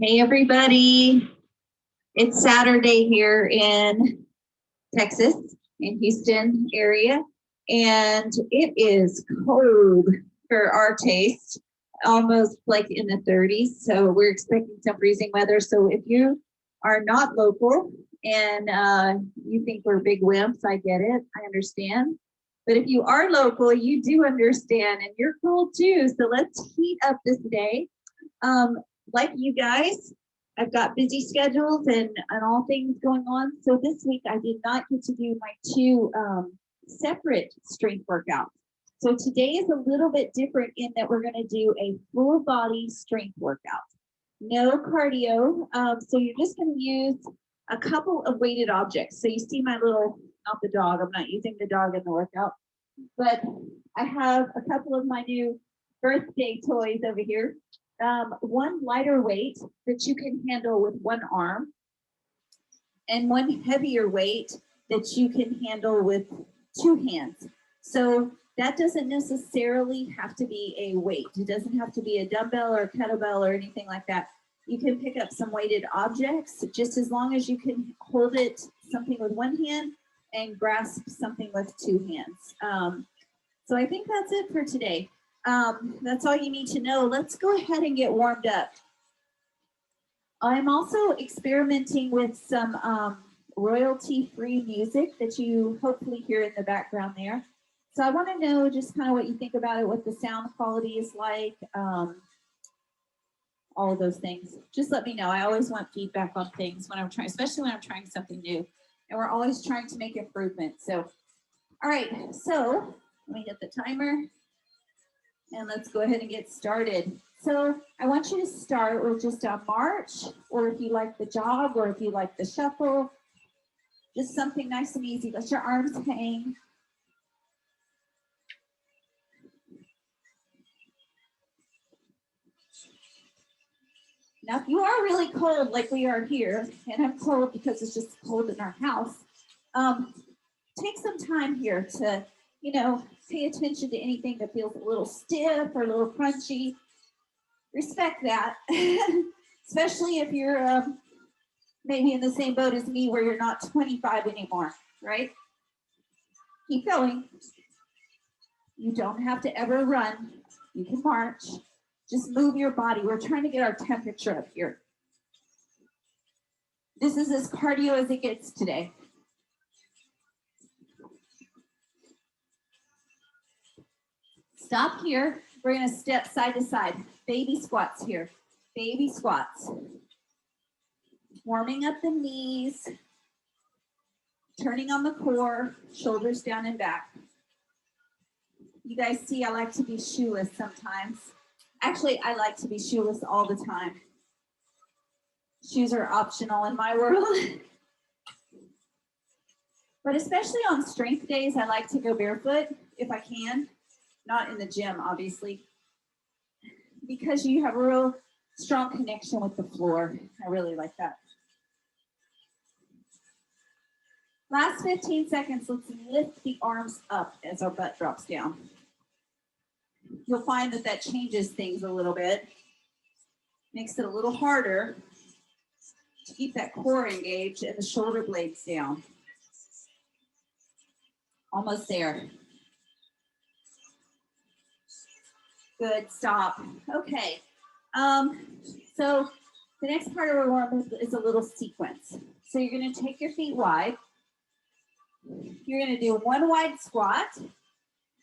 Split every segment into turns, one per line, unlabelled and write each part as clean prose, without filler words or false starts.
Hey, everybody. It's Saturday here in Texas, in Houston area, and it is cold for our taste, almost like in the 30s. So we're expecting some freezing weather. So if you are not local and you think we're big wimps, I get it. I understand. But if you are local, you do understand, and you're cold too. So let's heat up this day. Um, like you guys, I've got busy schedules and all things going on. So this week I did not get to do my two separate strength workouts. So today is a little bit different in that we're going to do a full body strength workout. No cardio. So you're just going to use a couple of weighted objects. So you see my little, not the dog, I'm not using the dog in the workout, but I have a couple of my new birthday toys over here. One lighter weight that you can handle with one arm, and one heavier weight that you can handle with two hands. So that doesn't necessarily have to be a weight. It doesn't have to be a dumbbell or a kettlebell or anything like that. You can pick up some weighted objects just as long as you can hold it something with one hand and grasp something with two hands. So I think that's it for today. That's all you need to know. Let's go ahead and get warmed up. I'm also experimenting with some royalty-free music that you hopefully hear in the background there. So I want to know just kind of what you think about it, what the sound quality is like, all of those things. Just let me know. I always want feedback on things when I'm trying, especially when I'm trying something new. And we're always trying to make improvements. So, all right. So let me get the timer. And let's go ahead and get started. So I want you to start with just a march, or if you like the jog, or if you like the shuffle, just something nice and easy. Let your arms hang. Now, if you are really cold like we are here, and I'm cold because it's just cold in our house, take some time here to, pay attention to anything that feels a little stiff or a little crunchy. Respect that, especially if you're maybe in the same boat as me where you're not 25 anymore, right? Keep going. You don't have to ever run. You can march. Just move your body. We're trying to get our temperature up here. This is as cardio as it gets today. Stop here. We're going to step side to side. Baby squats here. Baby squats. Warming up the knees. Turning on the core. Shoulders down and back. You guys see I like to be shoeless sometimes. Actually, I like to be shoeless all the time. Shoes are optional in my world. But especially on strength days, I like to go barefoot if I can. Not in the gym, obviously. Because you have a real strong connection with the floor. I really like that. Last 15 seconds, let's lift the arms up as our butt drops down. You'll find that changes things a little bit. Makes it a little harder to keep that core engaged and the shoulder blades down. Almost there. Good, stop. Okay. So the next part of our warm-up is a little sequence. So you're going to take your feet wide. You're going to do one wide squat.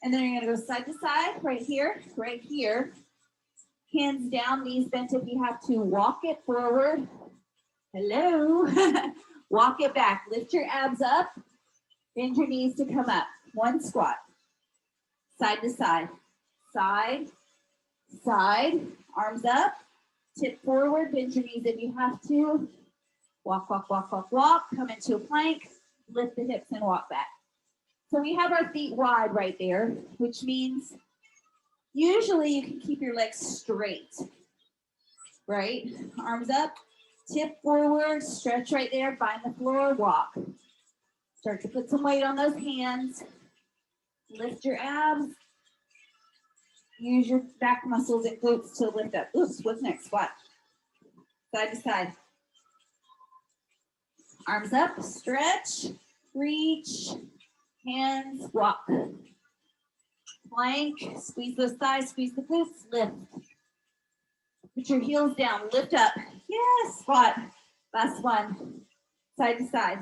And then you're going to go side to side, right here, right here. Hands down, knees bent if you have to. Walk it forward. Hello. Walk it back. Lift your abs up. Bend your knees to come up. One squat. Side to side. Side, side. Arms up. Tip forward. Bend your knees if you have to. Walk, walk, walk, walk, walk. Come into a plank. Lift the hips and walk back. So we have our feet wide right there, which means usually you can keep your legs straight, right? Arms up, tip forward, stretch right there, find the floor, walk. Start to put some weight on those hands. Lift your abs. Use your back muscles and glutes to lift up. Oops, what's next? Squat. side to side. Arms up, stretch, reach, hands, walk. Plank, squeeze those thighs, squeeze the glutes, lift. Put your heels down, lift up. Yes, squat. Last one, side to side.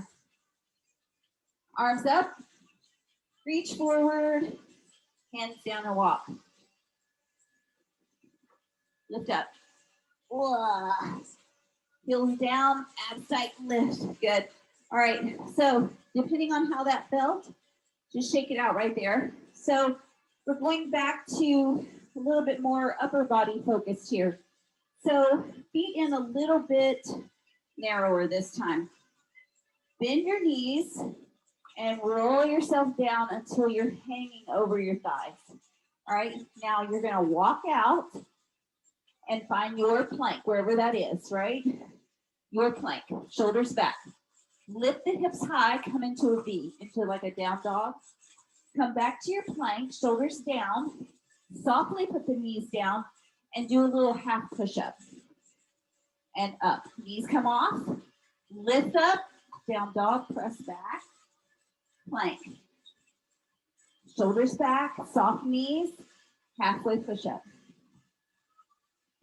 Arms up, reach forward, hands down and walk. Lift up. Heels down, abs tight, lift. Good. All right, so depending on how that felt, just shake it out right there. So we're going back to a little bit more upper body focused here. So feet in a little bit narrower this time. Bend your knees and roll yourself down until you're hanging over your thighs. All right, now you're gonna walk out and find your plank, wherever that is, right? Your plank, shoulders back. Lift the hips high, come into a V, into like a down dog. Come back to your plank, shoulders down. Softly put the knees down and do a little half push-up. And up, knees come off, lift up, down dog, press back, plank. Shoulders back, soft knees, halfway push-up.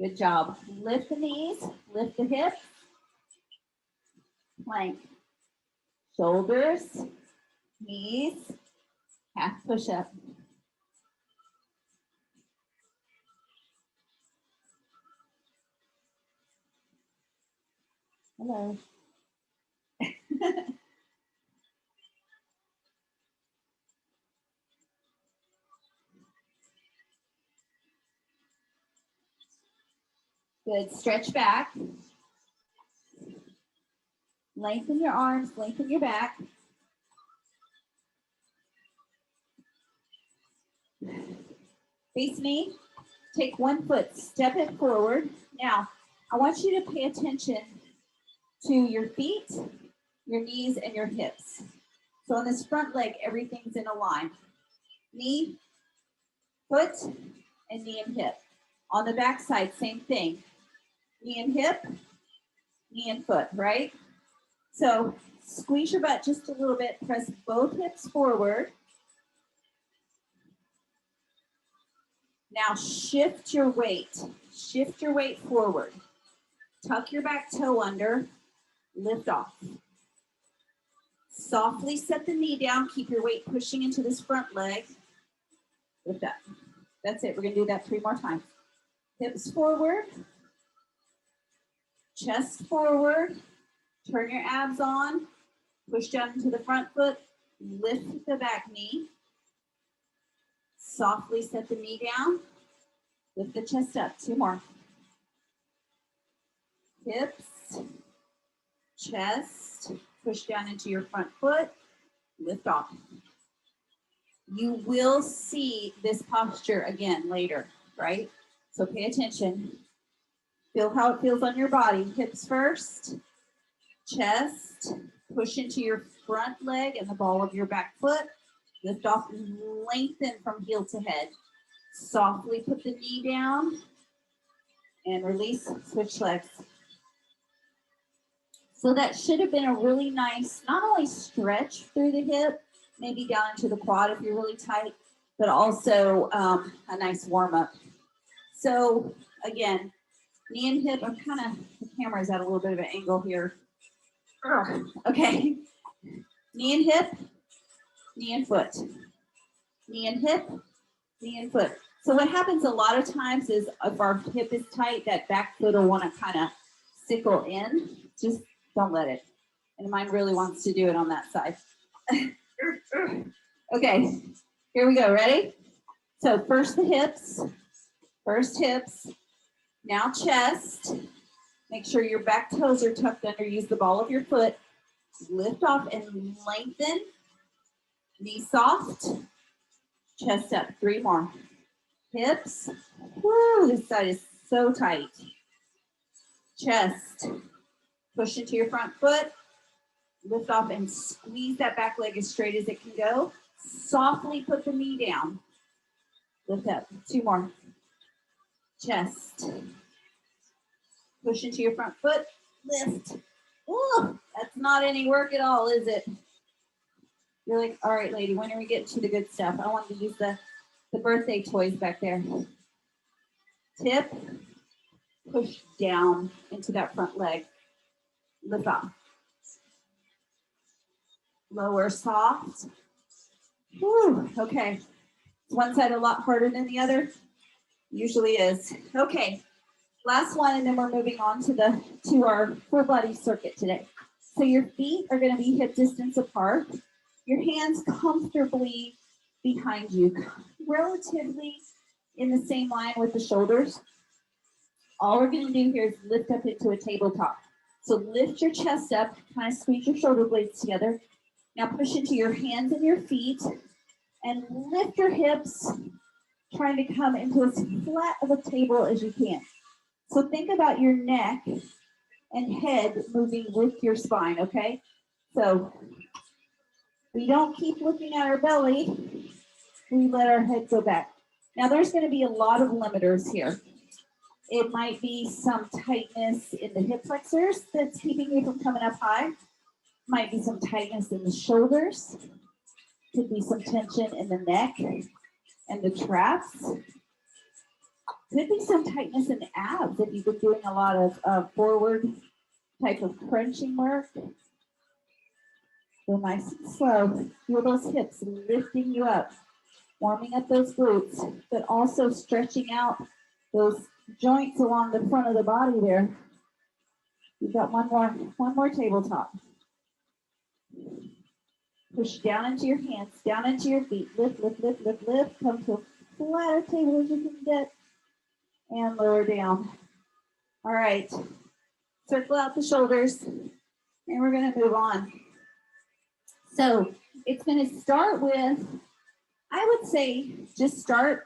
Good job. Lift the knees, lift the hips, plank. Shoulders, knees, half push-up. Hello. Good. Stretch back. Lengthen your arms, lengthen your back. Face me. Take one foot, step it forward. Now, I want you to pay attention to your feet, your knees, and your hips. So on this front leg, everything's in a line. Knee, foot, and knee and hip. On the back side, same thing. Knee and hip, knee and foot, right? So squeeze your butt just a little bit, press both hips forward. Now shift your weight forward. Tuck your back toe under, lift off. Softly set the knee down, keep your weight pushing into this front leg. Lift up. That's it, we're gonna do that 3 more times. Hips forward, chest forward, turn your abs on, push down into the front foot, lift the back knee. Softly set the knee down, lift the chest up. 2 more. Hips, chest, push down into your front foot, lift off. You will see this posture again later, right? So pay attention. Feel how it feels on your body. Hips first, chest, push into your front leg and the ball of your back foot. Lift off and lengthen from heel to head. Softly put the knee down and release, switch legs. So that should have been a really nice, not only stretch through the hip, maybe down into the quad if you're really tight, but also a nice warm up. So again, knee and hip, I'm kind of, the camera's at a little bit of an angle here. Okay, knee and hip, knee and foot. Knee and hip, knee and foot. So what happens a lot of times is if our hip is tight, that back foot will want to kind of sickle in. Just don't let it. And mine really wants to do it on that side. Okay, here we go. Ready? So first the hips, now chest. Make sure your back toes are tucked under. Use the ball of your foot. Lift off and lengthen. Knee soft. Chest up. 3 more. Hips. Woo, this side is so tight. Chest. Push into your front foot. Lift off and squeeze that back leg as straight as it can go. Softly put the knee down. Lift up. 2 more. Chest. Push into your front foot, lift. Ooh, that's not any work at all, is it? You're like, all right, lady, when are we getting to the good stuff? I wanted to use the birthday toys back there. Tip, push down into that front leg. Lift off. Lower, soft. Whew, okay. Is one side a lot harder than the other? Usually is. Okay, last one, and then we're moving on to our full body circuit today. So your feet are gonna be hip distance apart. Your hands comfortably behind you, relatively in the same line with the shoulders. All we're gonna do here is lift up into a tabletop. So lift your chest up, kind of squeeze your shoulder blades together. Now push into your hands and your feet and lift your hips, trying to come into as flat of a table as you can. So think about your neck and head moving with your spine, okay? So we don't keep looking at our belly, we let our head go back. Now there's gonna be a lot of limiters here. It might be some tightness in the hip flexors that's keeping you from coming up high. Might be some tightness in the shoulders. Could be some tension in the neck and the traps. Could be some tightness in the abs if you've been doing a lot of forward type of crunching work. Go nice and slow. Feel those hips lifting you up, warming up those glutes, but also stretching out those joints along the front of the body there. You've got one more tabletop. Push down into your hands, down into your feet. Lift, lift, lift, lift, lift. Come to a flatter table as you can get. And lower down. All right. Circle out the shoulders. And we're going to move on. So it's going to start with, I would say, just start,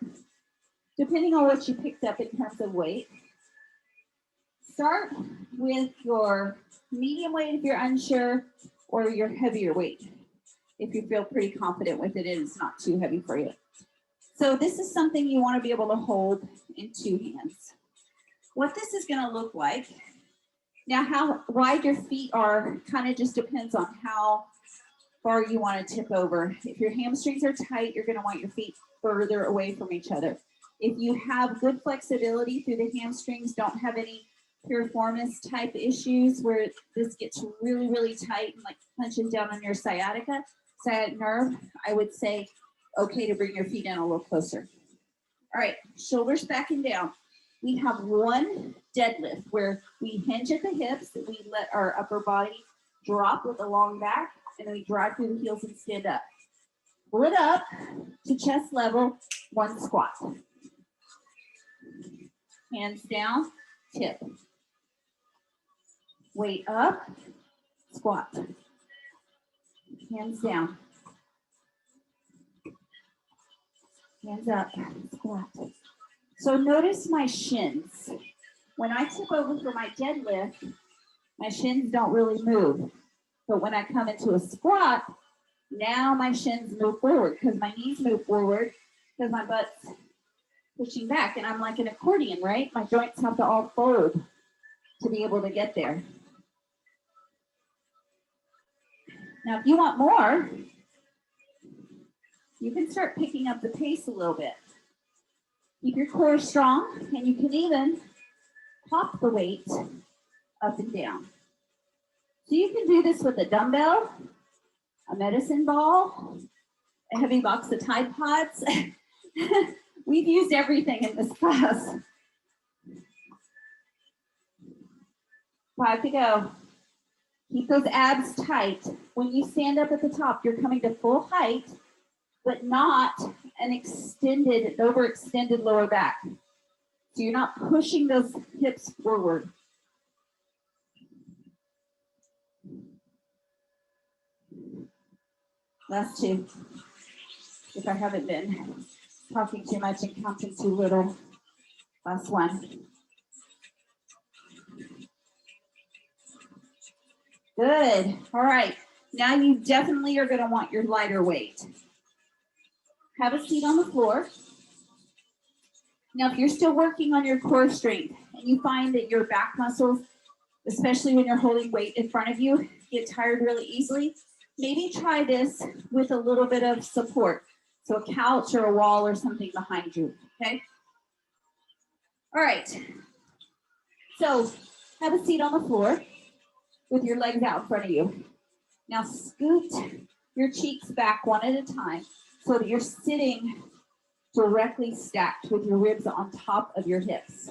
depending on what you picked up in terms of weight. Start with your medium weight if you're unsure, or your heavier weight if you feel pretty confident with it and it's not too heavy for you. So this is something you want to be able to hold in two hands. What this is going to look like, now how wide your feet are kind of just depends on how far you want to tip over. If your hamstrings are tight, you're going to want your feet further away from each other. If you have good flexibility through the hamstrings, don't have any piriformis type issues where this gets really, really tight and like punches down on your sciatic nerve, I would say okay to bring your feet in a little closer. All right, shoulders back and down. We have one deadlift where we hinge at the hips, we let our upper body drop with a long back, and then we drive through the heels and stand up. Split up to chest level, one squat. Hands down, tip. Weight up, squat. Hands down. Hands up, squat. So notice my shins. When I tip over for my deadlift, my shins don't really move. But when I come into a squat, now my shins move forward because my knees move forward because my butt's pushing back. And I'm like an accordion, right? My joints have to all fold to be able to get there. Now, if you want more, you can start picking up the pace a little bit. Keep your core strong, and you can even pop the weight up and down. So you can do this with a dumbbell, a medicine ball, a heavy box of Tide Pods. We've used everything in this class. 5 to go. Keep those abs tight. When you stand up at the top, you're coming to full height, but not an overextended lower back. So you're not pushing those hips forward. Last two. If I haven't been talking too much and counting too little. Last one. Good. All right. Now you definitely are going to want your lighter weight. Have a seat on the floor. Now, if you're still working on your core strength and you find that your back muscles, especially when you're holding weight in front of you, get tired really easily, maybe try this with a little bit of support. So a couch or a wall or something behind you, okay? All right, so have a seat on the floor with your legs out in front of you. Now scoot your cheeks back one at a time so that you're sitting directly stacked with your ribs on top of your hips.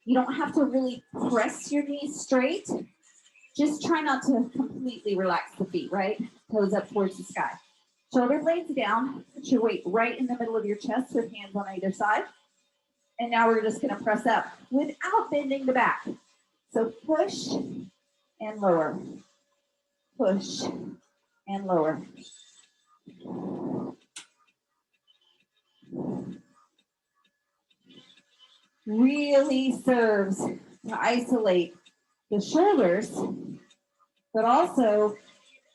You don't have to really press your knees straight. Just try not to completely relax the feet, right? Toes up towards the sky. Shoulder blades down, put your weight right in the middle of your chest with hands on either side. And now we're just gonna press up without bending the back. So push and lower, push and lower. Really serves to isolate the shoulders, but also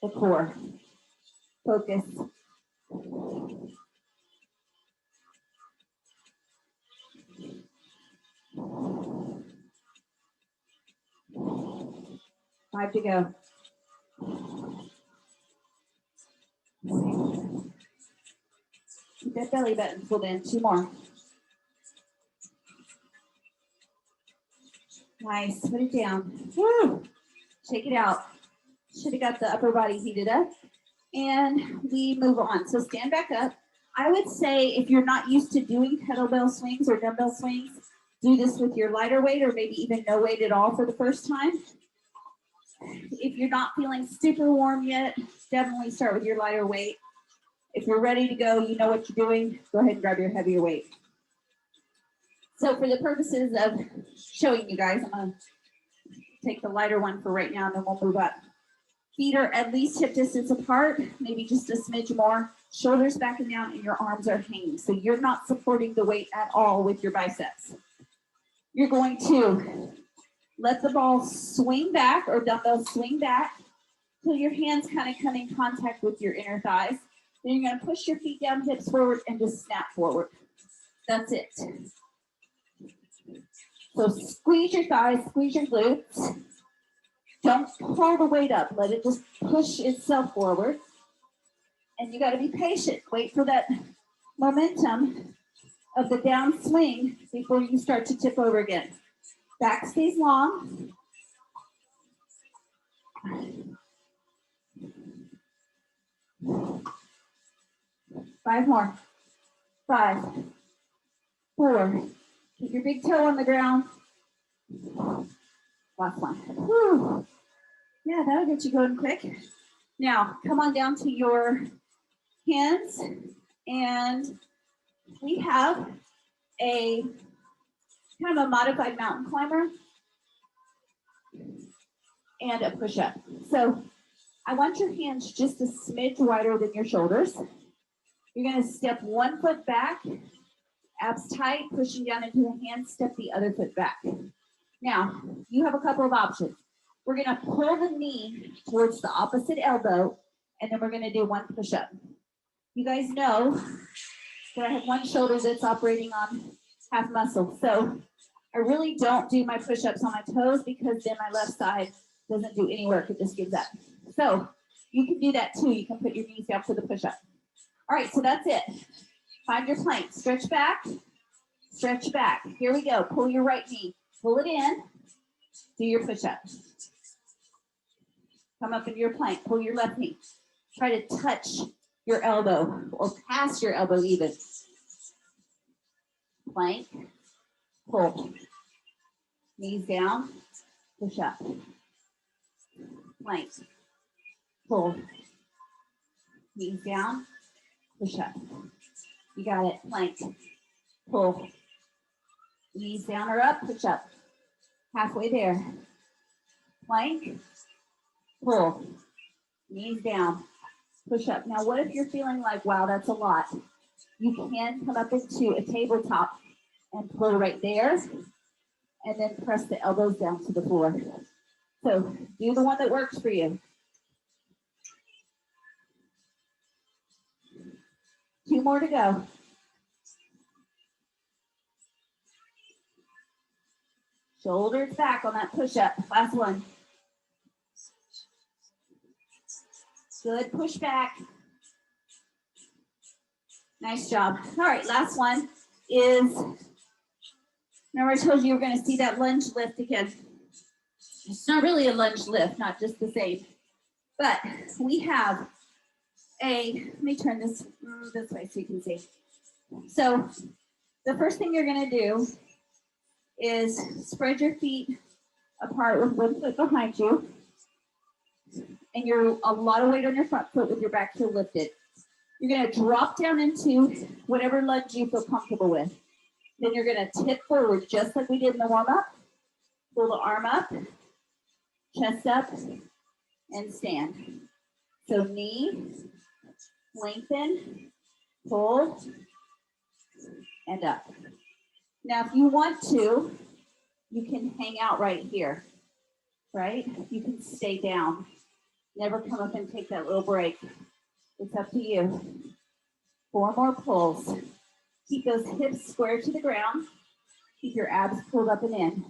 the core. Focus. 5 to go. Keep that belly button pulled in. 2 more. Nice. Put it down. Woo! Shake it out. Should have got the upper body heated up. And we move on. So stand back up. I would say if you're not used to doing kettlebell swings or dumbbell swings, do this with your lighter weight or maybe even no weight at all for the first time. If you're not feeling super warm yet, definitely start with your lighter weight. If you're ready to go, you know what you're doing, go ahead and grab your heavier weight. So for the purposes of showing you guys, I'm gonna take the lighter one for right now and then we'll move up. Feet are at least hip distance apart, maybe just a smidge more. Shoulders back and down and your arms are hanging. So you're not supporting the weight at all with your biceps. You're going to let the ball swing back or dumbbell swing back till your hands kind of come in contact with your inner thighs. Then you're going to push your feet down, hips forward, and just snap forward. That's it. So squeeze your thighs, squeeze your glutes. Don't pull the weight up. Let it just push itself forward. And you got to be patient. Wait for that momentum of the down swing before you start to tip over again. Back stays long. Five more. 5, 4. Keep your big toe on the ground. Last one. Whew. Yeah, that'll get you going quick. Now, come on down to your hands, and we have a kind of a modified mountain climber and a push-up. So I want your hands just a smidge wider than your shoulders. You're going to step 1 foot back, abs tight, pushing down into the hands, step the other foot back. Now, you have a couple of options. We're going to pull the knee towards the opposite elbow, and then we're going to do 1 push-up. You guys know that I have one shoulder that's operating on half muscle. So I really don't do my push-ups on my toes because then my left side doesn't do any work. It just gives up. So you can do that too. You can put your knees down for the push-up. All right, so that's it. Find your plank. Stretch back. Stretch back. Here we go. Pull your right knee. Pull it in. Do your push-up. Come up into your plank. Pull your left knee. Try to touch your elbow or past your elbow even. Plank. Pull. Knees down. Push up. Plank. Pull. Knees down. Push up. You got it. Plank. Pull. Knees down or up. Push up. Halfway there. Plank. Pull. Knees down. Push up. Now, what if you're feeling like, wow, that's a lot? You can come up into a tabletop and pull right there, and then press the elbows down to the floor. So do the one that works for you. 2 more to go. Shoulders back on that push-up. Last one. Good, push back. Nice job. All right, last one is, remember I told you we're gonna see that lunge lift again. It's not really a lunge lift, not just the same, but we have let me turn this way so you can see. So the first thing you're gonna do is spread your feet apart with one foot behind you, and you're a lot of weight on your front foot with your back heel lifted. You're gonna drop down into whatever lunge you feel comfortable with. Then you're gonna tip forward just like we did in the warm up. Pull the arm up, chest up, and stand. So knee, lengthen, pull, and up. Now, if you want to, you can hang out right here, right? You can stay down. Never come up and take that little break. It's up to you. 4 more pulls. Keep those hips square to the ground. Keep your abs pulled up and in.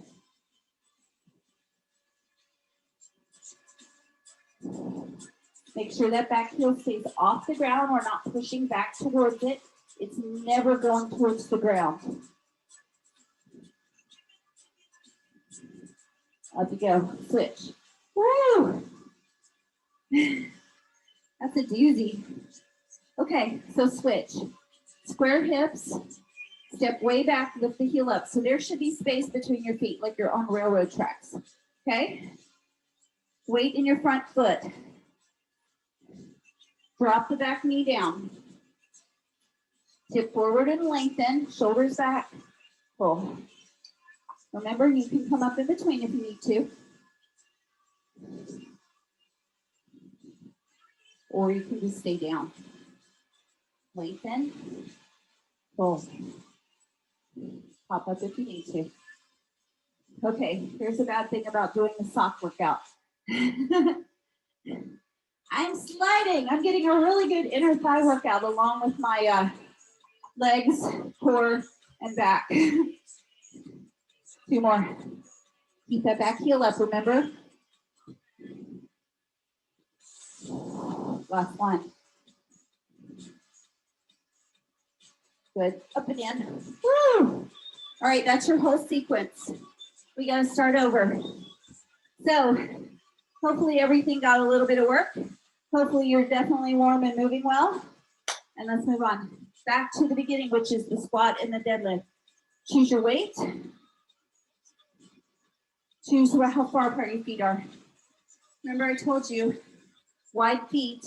Make sure that back heel stays off the ground. We're not pushing back towards it. It's never going towards the ground. Up you go. Switch. Woo! That's a doozy. Okay, so switch. Square hips. Step way back, lift the heel up. So there should be space between your feet like you're on railroad tracks. Okay? Weight in your front foot. Drop the back knee down. Tip forward and lengthen. Shoulders back. Pull. Remember, you can come up in between if you need to. Or you can just stay down. Lengthen. Pull. Pop up if you need to. Okay, here's a bad thing about doing the sock workout. I'm sliding. I'm getting a really good inner thigh workout along with my legs, core, and back. 2 more. Keep that back heel up, remember? Last one. Good. Up and in. Woo! All right, that's your whole sequence. We got to start over. So hopefully everything got a little bit of work. Hopefully you're definitely warm and moving well. And let's move on. Back to the beginning, which is the squat and the deadlift. Choose your weight. Choose how far apart your feet are. Remember I told you, wide feet,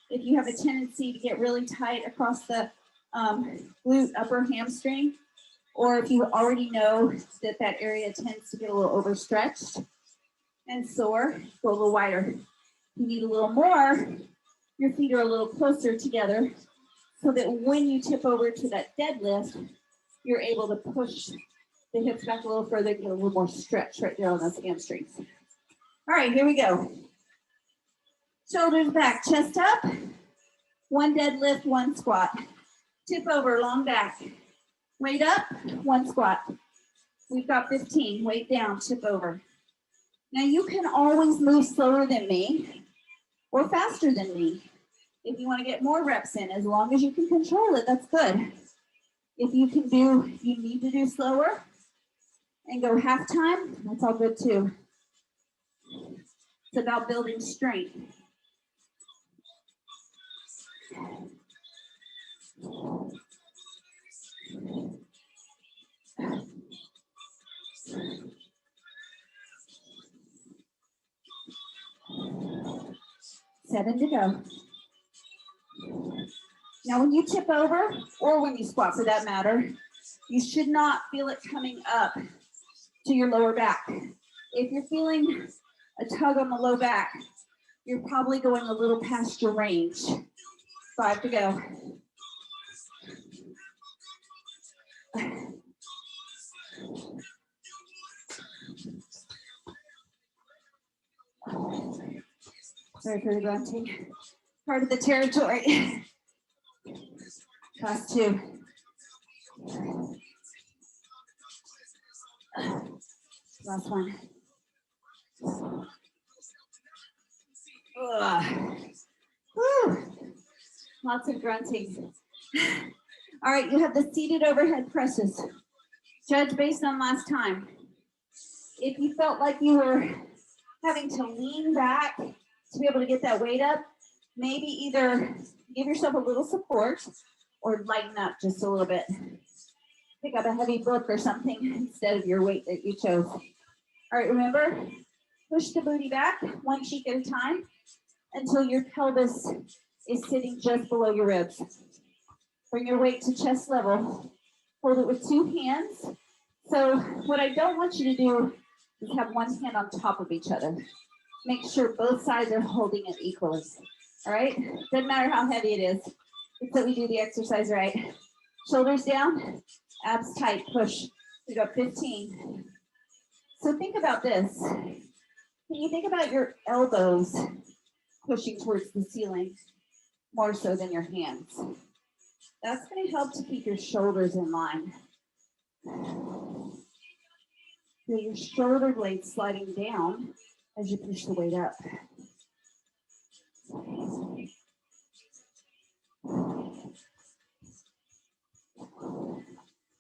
if you have a tendency to get really tight across the glute upper hamstring, or if you already know that that area tends to get a little overstretched and sore, go a little wider. If you need a little more, your feet are a little closer together so that when you tip over to that deadlift, you're able to push the hips back a little further, get a little more stretch right there on those hamstrings. All right, here we go. Shoulders back, chest up. 1 deadlift, 1 squat. Tip over, long back. Weight up, 1 squat. We've got 15, weight down, tip over. Now you can always move slower than me or faster than me. If you want to get more reps in, as long as you can control it, that's good. If you need to do slower and go half time, that's all good too. It's about building strength. Seven to go. Now, when you tip over, or when you squat for that matter, you should not feel it coming up to your lower back. If you're feeling a tug on the low back, you're probably going a little past your range. 5 to go. Sorry for the grunting. Part of the territory. Class 2. Last one. Ugh. Woo. Lots of grunting. All right, you have the seated overhead presses. Judge based on last time. If you felt like you were having to lean back to be able to get that weight up, maybe either give yourself a little support or lighten up just a little bit. Pick up a heavy book or something instead of your weight that you chose. All right, remember, push the booty back one cheek at a time until your pelvis is sitting just below your ribs. Bring your weight to chest level. Hold it with two hands. So what I don't want you to do is have one hand on top of each other. Make sure both sides are holding it equally. All right? Doesn't matter how heavy it is. It's that we do the exercise right. Shoulders down, abs tight, push. We got 15. So think about this. Can you think about your elbows pushing towards the ceiling more so than your hands? That's going to help to keep your shoulders in line. Feel your shoulder blades sliding down as you push the weight up.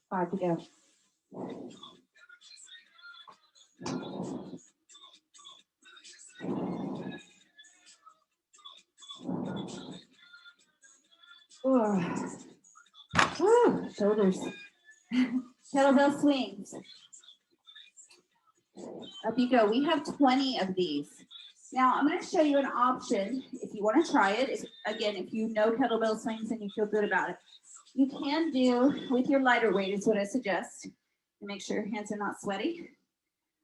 5 to go. Woo, shoulders. Kettlebell swings. Up you go. We have 20 of these. Now I'm going to show you an option if you want to try it. Again, if you know kettlebell swings and you feel good about it, you can do with your lighter weight is what I suggest. To make sure your hands are not sweaty.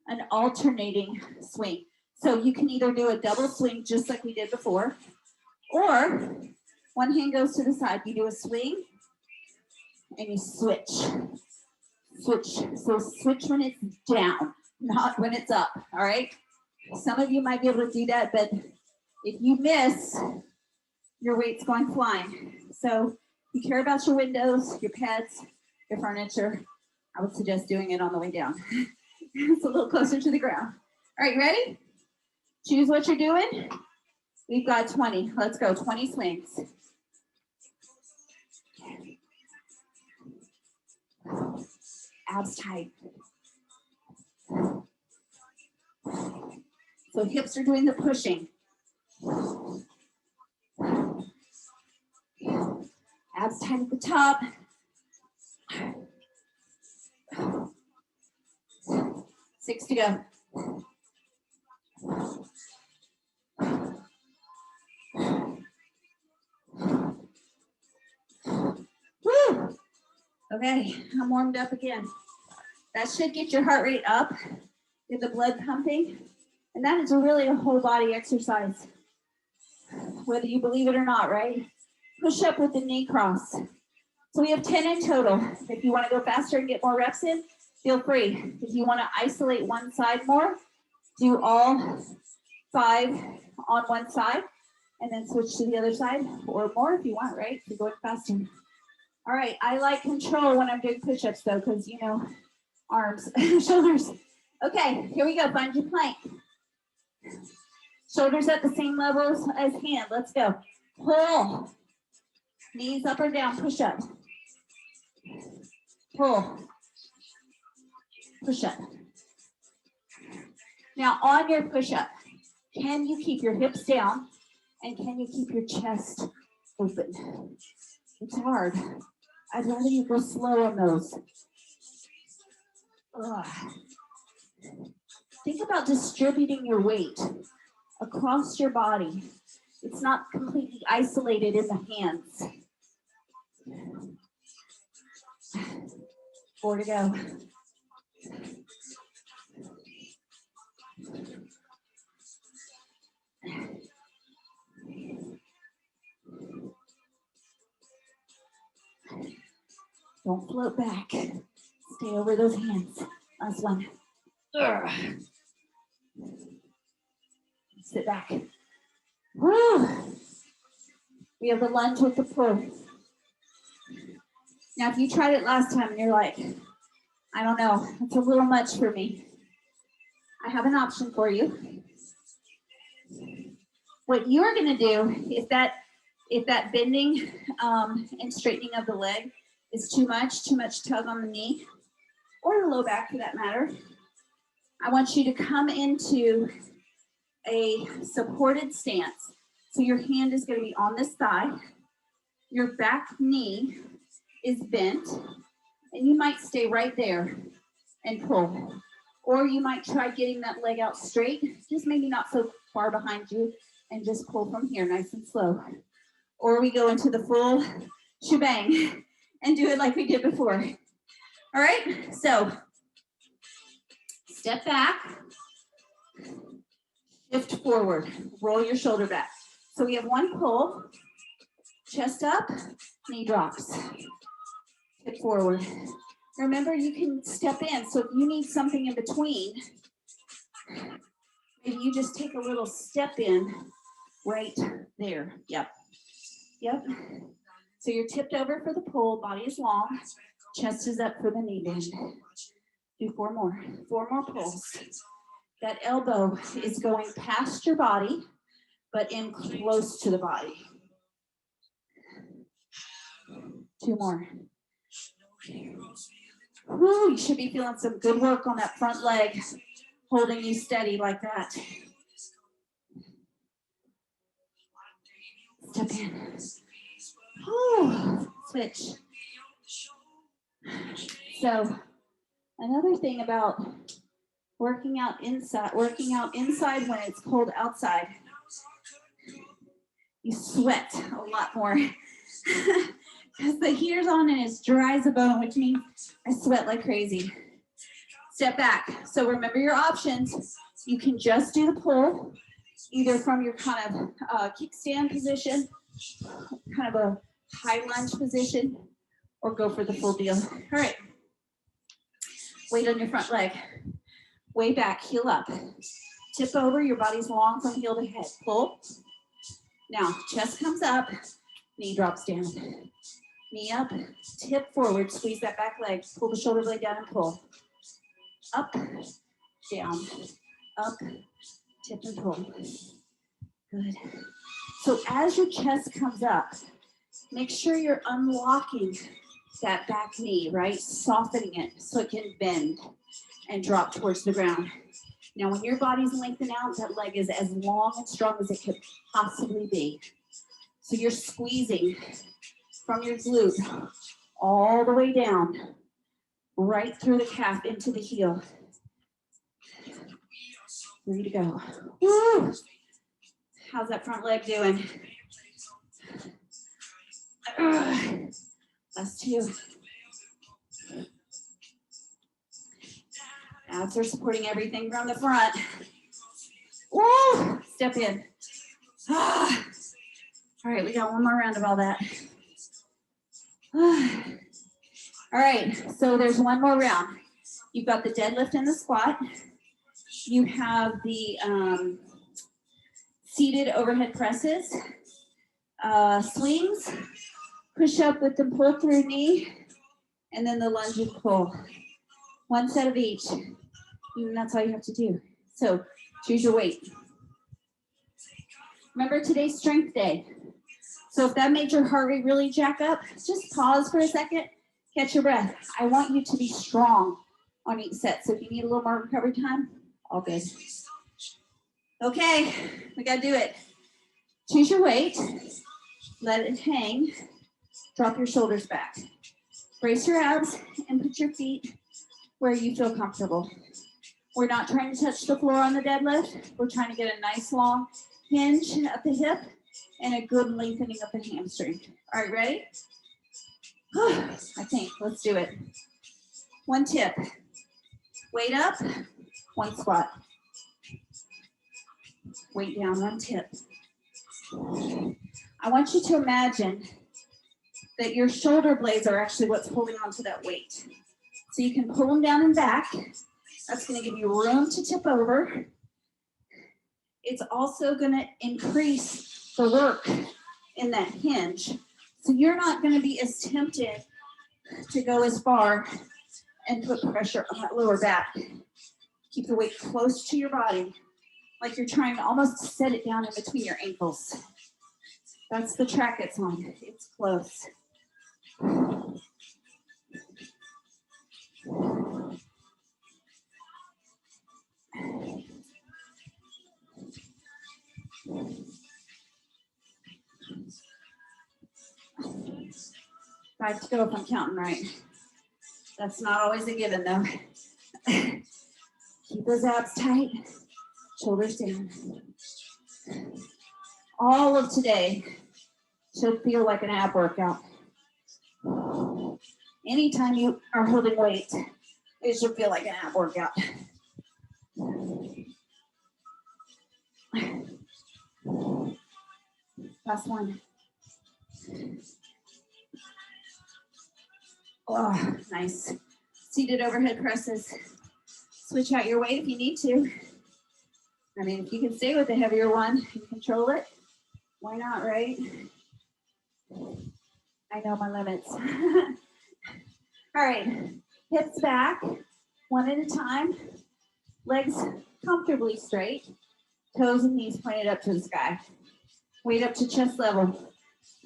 An alternating swing. So you can either do a double swing just like we did before, or one hand goes to the side. You do a swing and you switch. Switch. So switch when it's down, not when it's up. All right. Some of you might be able to do that, but if you miss, your weight's going flying. So if you care about your windows, your pets, your furniture, I would suggest doing it on the way down. It's a little closer to the ground. All right, ready? Choose what you're doing. We've got 20. Let's go. 20 swings. Abs tight. So hips are doing the pushing. Abs tight at the top. 6 to go. Woo! Okay, I'm warmed up again. That should get your heart rate up, get the blood pumping, and that is really a whole body exercise, whether you believe it or not, right? Push up with the knee cross. So we have 10 in total. If you want to go faster and get more reps in, feel free. If you want to isolate one side more, do all 5 on one side and then switch to the other side, or more if you want, right? If you're going faster. All right, I like control when I'm doing push-ups though, because you know, arms, shoulders. Okay, here we go, find your plank. Shoulders at the same level as hand, let's go. Pull, knees up or down, push up. Pull, push up. Now on your push up, can you keep your hips down and can you keep your chest open? It's hard. I'd rather you go slow on those. Ugh. Think about distributing your weight across your body. It's not completely isolated in the hands. 4 to go. Don't float back. Stay over those hands. Last one. Sit back. Woo! We have the lunge with the pull. Now, if you tried it last time and you're like, I don't know, it's a little much for me. I have an option for you. What you are going to do is that if that bending and straightening of the leg is too much tug on the knee, or the low back for that matter, I want you to come into a supported stance. So your hand is going to be on this thigh, your back knee is bent, and you might stay right there and pull. Or you might try getting that leg out straight, just maybe not so far behind you, and just pull from here nice and slow. Or we go into the full shebang and do it like we did before. All right, so step back, shift forward, roll your shoulder back. So we have one pull, chest up, knee drops, hip forward. Remember, you can step in, so if you need something in between, maybe you just take a little step in right there. Yep. So you're tipped over for the pull, body is long, chest is up for the knee bend. Do four more pulls. That elbow is going past your body, but in close to the body. Two more. Woo, you should be feeling some good work on that front leg, holding you steady like that. Step in. Woo, switch. So another thing about working out inside when it's cold outside, you sweat a lot more. Because the heater's on and it's dry as a bone, which means I sweat like crazy. Step back. So remember your options. You can just do the pull, either from your kind of kickstand position, kind of a high lunge position, or go for the full deal. All right. Weight on your front leg. Way back, heel up. Tip over, your body's long from heel to head. Pull. Now, chest comes up, knee drops down. Knee up, tip forward, squeeze that back leg, pull the shoulder blade down and pull. Up, down, up, tip and pull. Good. So as your chest comes up, make sure you're unlocking that back knee, right? Softening it so it can bend and drop towards the ground. Now, when your body's lengthened out, that leg is as long and strong as it could possibly be. So you're squeezing from your glute all the way down, right through the calf into the heel. Ready to go. Woo! How's that front leg doing? Last two. Abs are supporting everything from the front. Woo! Step in. All right, we got one more round of all that. All right, so there's one more round. You've got the deadlift and the squat. You have the seated overhead presses, swings, push up with the pull through knee, and then the lunge and pull. One set of each, and that's all you have to do. So choose your weight. Remember, today's strength day. So if that made your heart rate really jack up, just pause for a second, catch your breath. I want you to be strong on each set. So if you need a little more recovery time, all good. Okay, we gotta do it. Choose your weight, let it hang, drop your shoulders back. Brace your abs and put your feet where you feel comfortable. We're not trying to touch the floor on the deadlift. We're trying to get a nice long hinge at the hip and a good lengthening of the hamstring. All right, ready? I think, let's do it. One tip, weight up, one squat. Weight down, one tip. I want you to imagine that your shoulder blades are actually what's holding onto that weight. So you can pull them down and back. That's gonna give you room to tip over. It's also gonna increase the work in that hinge. So you're not gonna be as tempted to go as far and put pressure on that lower back.
Keep the weight close to your body, like you're trying to almost set it down in between your ankles. That's the track it's on. It's close. Five to go if I'm counting right. That's not always a given though. Keep those abs tight, shoulders down. All of today should feel like an ab workout. Anytime you are holding weight, it should feel like an ab workout. Last one. Oh, nice. Seated overhead presses. Switch out your weight if you need to. I mean, if you can stay with the heavier one and control it, why not, right? I know my limits. All right, hips back, one at a time. Legs comfortably straight. Toes and knees pointed up to the sky. Weight up to chest level.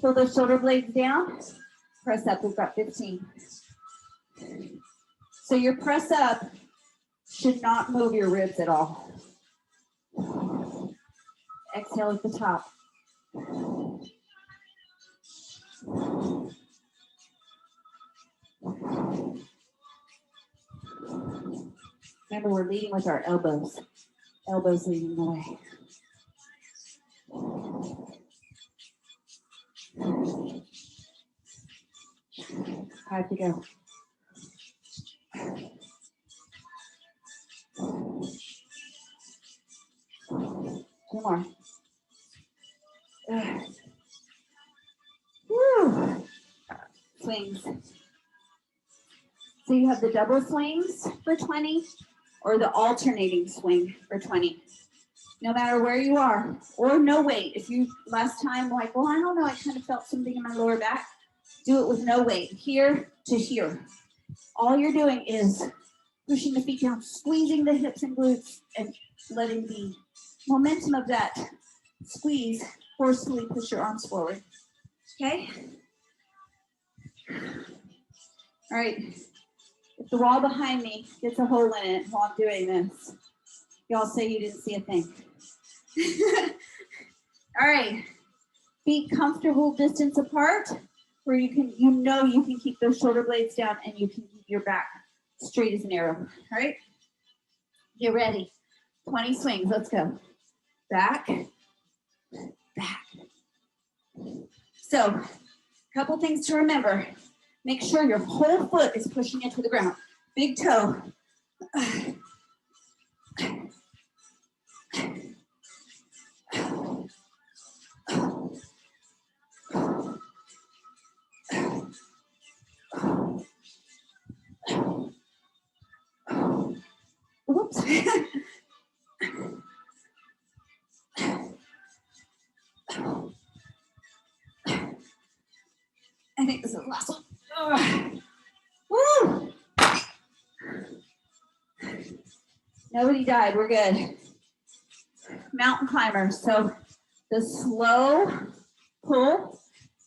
Pull those shoulder blades down. Press up, we've got 15. So your press up should not move your ribs at all. Exhale at the top. Remember, we're leading with our elbows. Elbows leading the way. 5 to go. Two more. Woo. Swings. So you have the double swings for 20 or the alternating swing for 20. No matter where you are, or no weight. If you last time like, well, I don't know, I kind of felt something in my lower back. Do it with no weight, here to here. All you're doing is pushing the feet down, squeezing the hips and glutes, and letting the momentum of that squeeze forcefully push your arms forward. Okay? All right. If the wall behind me gets a hole in it while I'm doing this, y'all say you didn't see a thing. All right. Feet comfortable distance apart where you can, you can keep those shoulder blades down and you can keep your back straight as an arrow. All right. Get ready. 20 swings. Let's go. Back, back. So, a couple things to remember. Make sure your whole foot is pushing into the ground. Big toe. Whoops. I think this is the last one. Woo! Nobody died. We're good. Mountain climbers. So the slow pull,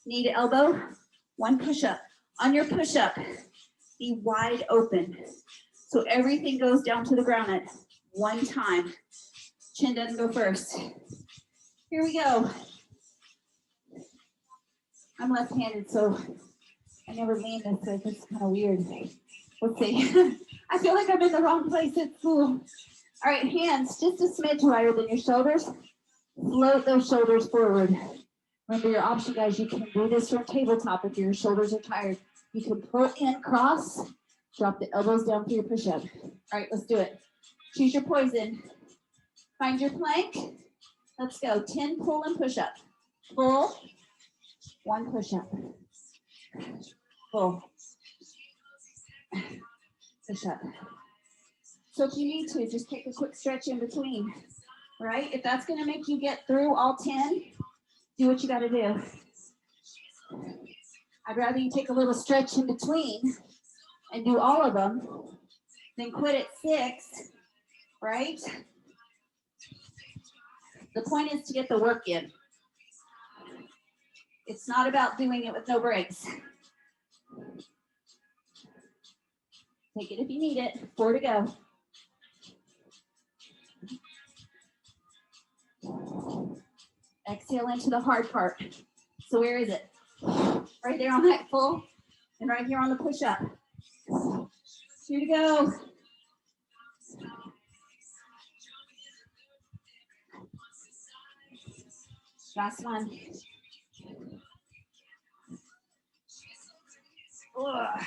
knee to elbow, one push up. On your push up, be wide open. So everything goes down to the ground at one time. Chin doesn't go first. Here we go. I'm left-handed, so I never lean this way. It's kind of weird. Let's see. I feel like I'm in the wrong place at school. All right, hands just a smidge wider than your shoulders. Float those shoulders forward. Remember your option, guys, you can do this from tabletop if your shoulders are tired. You can pull in, cross, drop the elbows down for your push-up. All right, let's do it. Choose your poison. Find your plank. Let's go. 10 pull and push-up. Pull, one push-up. Pull. Push-up. So if you need to, just take a quick stretch in between, right? If that's gonna make you get through all 10, do what you gotta do. I'd rather you take a little stretch in between and do all of them than quit at 6 right? The point is to get the work in. It's not about doing it with no breaks. Take it if you need it. 4 to go. Exhale into the hard part. So where is it? Right there on that pull and right here on the push up. 2 to go. Last one. Ugh.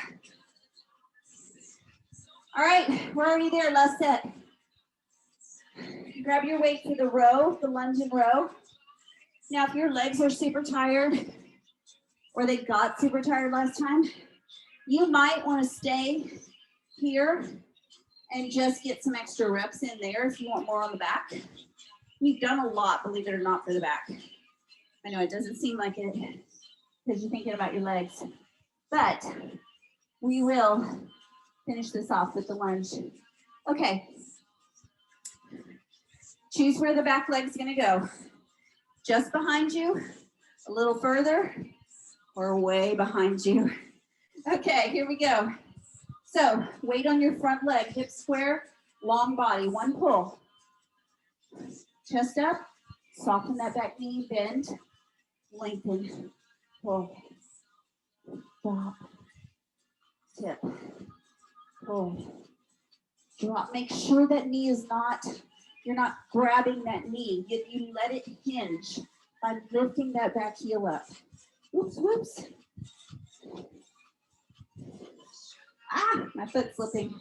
All right, we're already there. Last set. Grab your weight for the row, the lunge and row. Now, if your legs are super tired or they got super tired last time, you might want to stay here and just get some extra reps in there if you want more on the back. We've done a lot, believe it or not, for the back. I know it doesn't seem like it because you're thinking about your legs, but we will finish this off with the lunge. Okay. Choose where the back leg's gonna go. Just behind you, a little further, or way behind you. Okay, here we go. So weight on your front leg, hip square, long body, one pull. Chest up, soften that back knee, bend, lengthen, pull, drop, tip, pull, drop. Make sure that knee is not, you're not grabbing that knee. You let it hinge by lifting that back heel up. Whoops, whoops. Ah, my foot's slipping.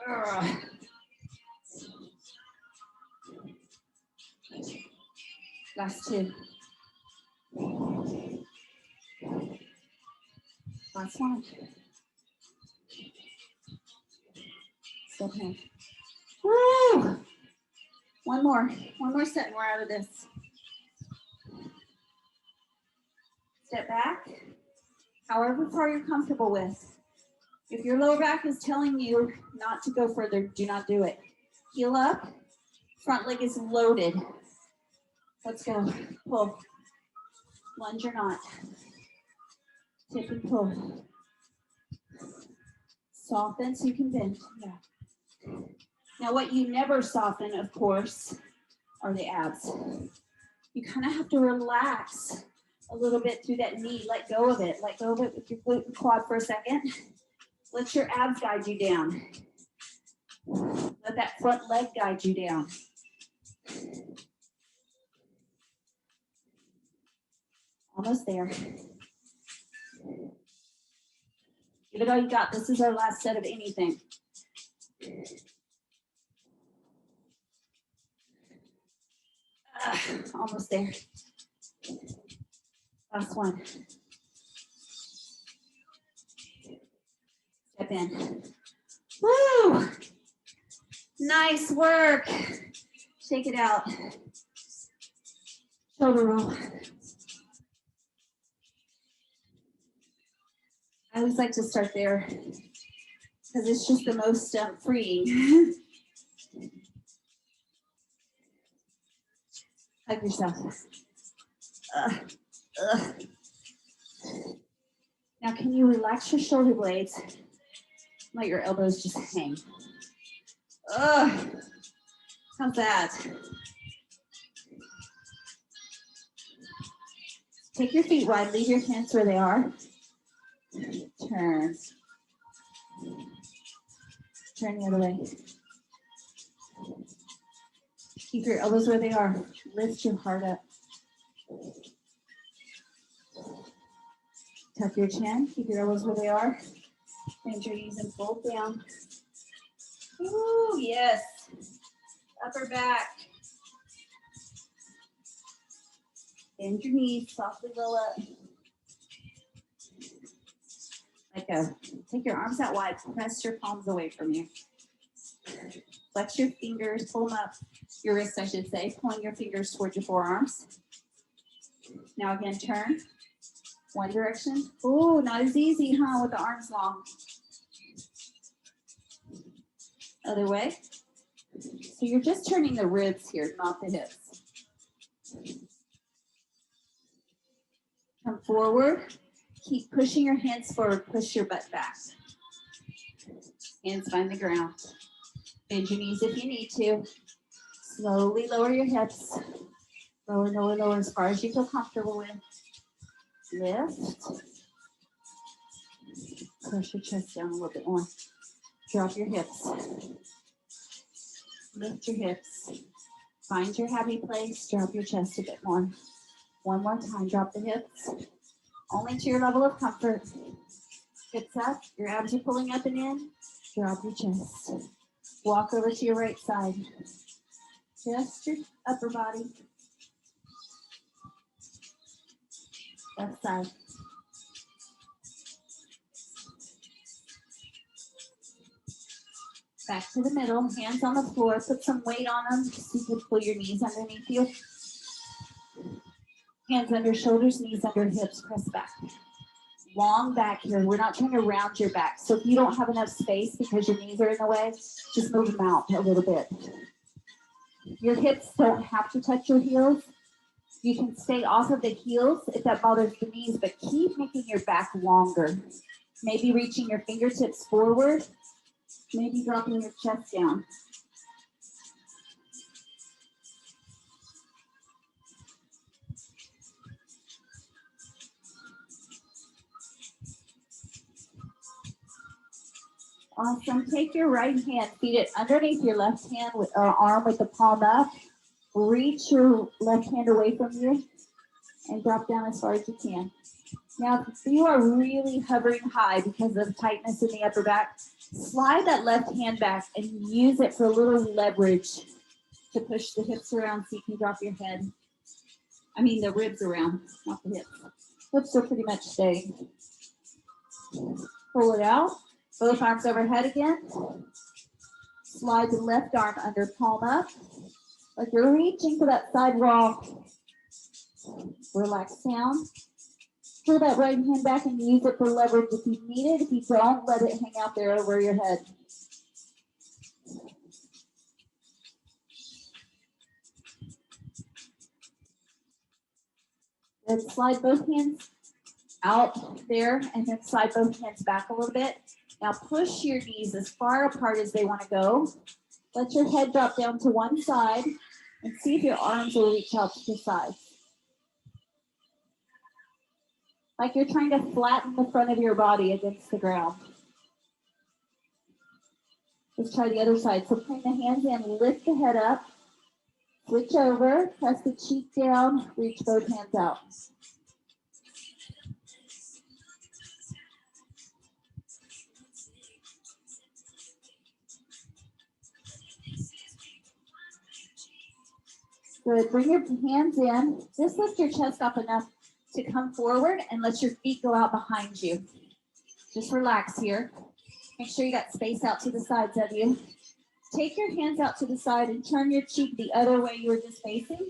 Ugh. Last 2. Last one. Step in. Woo! One more set and we're out of this. Step back, however far you're comfortable with. If your lower back is telling you not to go further, do not do it. Heel up, front leg is loaded. Let's go, pull. Lunge or not. Tip and pull. Soften so you can bend, yeah. Now what you never soften, of course, are the abs. You kind of have to relax a little bit through that knee, let go of it. Let go of it with your glute and quad for a second. Let your abs guide you down. Let that front leg guide you down. Almost there. Give it all you got. This is our last set of anything. Almost there. Last one. Step in. Woo! Nice work. Shake it out. Shoulder roll. I always like to start there because it's just the most freeing. Hug yourself. Now, can you relax your shoulder blades? Let your elbows just hang. How's that? Take your feet wide, leave your hands where they are. Turn. Turn the other way. Keep your elbows where they are. Lift your heart up. Tuck your chin. Keep your elbows where they are. Bend your knees and fold down. Ooh, yes. Upper back. Bend your knees, softly roll up. Let go. Take your arms out wide. Press your palms away from you. Flex your fingers, pull them up. Your wrists, I should say. Pulling your fingers towards your forearms. Now again, turn. One direction. Oh, not as easy, huh, with the arms long. Other way. So you're just turning the ribs here, not the hips. Come forward. Keep pushing your hands forward. Push your butt back. Hands find the ground. Bend your knees if you need to. Slowly lower your hips. Lower, lower, lower as far as you feel comfortable with. Lift. Push your chest down a little bit more. Drop your hips. Lift your hips. Find your happy place. Drop your chest a bit more. One more time. Drop the hips. Only to your level of comfort. Hips up. Your abs are pulling up and in. Drop your chest. Walk over to your right side. Just your upper body. Left side. Back to the middle, hands on the floor, put some weight on them so you can pull your knees underneath you. Hands under shoulders, knees under hips, press back. Long back here, we're not trying to round your back. So if you don't have enough space because your knees are in the way, just move them out a little bit. Your hips don't have to touch your heels. You can stay off of the heels if that bothers the knees, but keep making your back longer. Maybe reaching your fingertips forward. Maybe dropping your chest down. Awesome. Take your right hand, feed it underneath your left hand with arm with the palm up. Reach your left hand away from you and drop down as far as you can. Now, if you are really hovering high because of tightness in the upper back, slide that left hand back and use it for a little leverage to push the hips around so you can drop your head. I mean the ribs around, not the hips. Hips are pretty much staying. Pull it out. Both arms overhead again. Slide the left arm under palm up. Like you're reaching for that side wall. Relax down. Pull that right hand back and use it for leverage if you need it. If you don't, let it hang out there over your head. Then slide both hands out there and then slide both hands back a little bit. Now push your knees as far apart as they want to go. Let your head drop down to one side and see if your arms will reach out to the sides. Like you're trying to flatten the front of your body against the ground. Let's try the other side. So bring the hands in, lift the head up, switch over, press the cheek down, reach both hands out. Good. Bring your hands in. Just lift your chest up enough to come forward and let your feet go out behind you. Just relax here. Make sure you got space out to the sides of you. Take your hands out to the side and turn your cheek the other way you were just facing.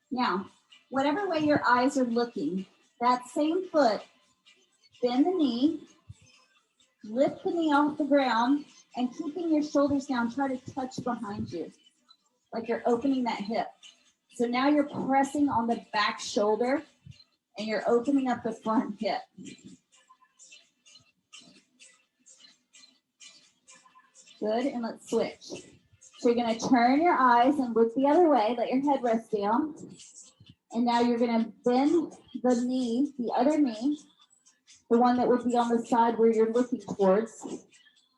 Now, whatever way your eyes are looking, that same foot, bend the knee, lift the knee off the ground, and keeping your shoulders down, try to touch behind you, like you're opening that hip. So now you're pressing on the back shoulder and you're opening up the front hip. Good, and let's switch. So you're gonna turn your eyes and look the other way, let your head rest down. And now you're gonna bend the knee, the other knee, the one that would be on the side where you're looking towards.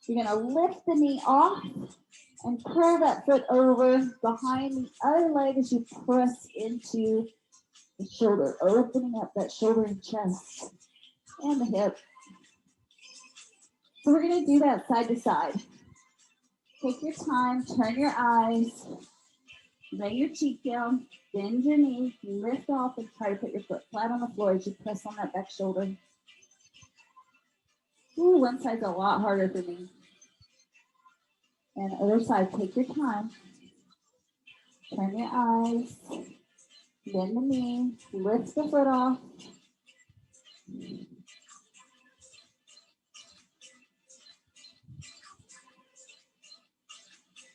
You're gonna lift the knee off and pull that foot over behind the other leg as you press into the shoulder, opening up that shoulder and chest and the hip. So we're gonna do that side to side. Take your time, turn your eyes, lay your cheek down, bend your knee, lift off and try to put your foot flat on the floor as you press on that back shoulder. Ooh, one side's a lot harder for me. And other side, take your time. Turn your eyes, Bend the knee, lift the foot off.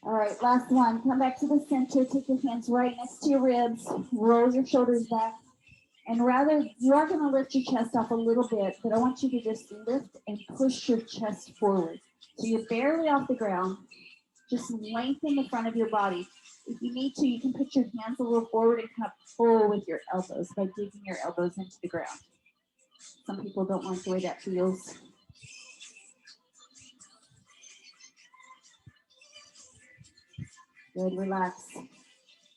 All right, last one. Come back to the center. Take your hands right next to your ribs. Roll your shoulders back. And rather, you are going to lift your chest off a little bit, but I want you to just lift and push your chest forward. So you're barely off the ground. Just lengthen the front of your body. If you need to, you can put your hands a little forward and kind of pull with your elbows by digging your elbows into the ground. Some people don't like the way that feels. Good, relax.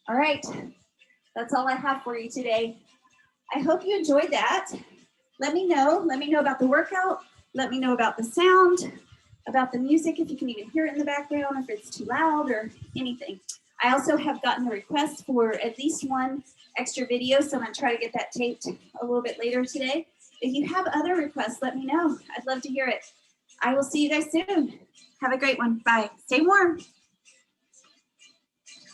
All right, that's all I have for you today. I hope you enjoyed that. Let me know about the workout. Let me know about the sound, about the music, if you can even hear it in the background, if it's too loud or anything. I also have gotten a request for at least one extra video, so I'm gonna try to get that taped a little bit later today. If you have other requests, let me know. I'd love to hear it. I will see you guys soon. Have a great one. Bye. Stay warm.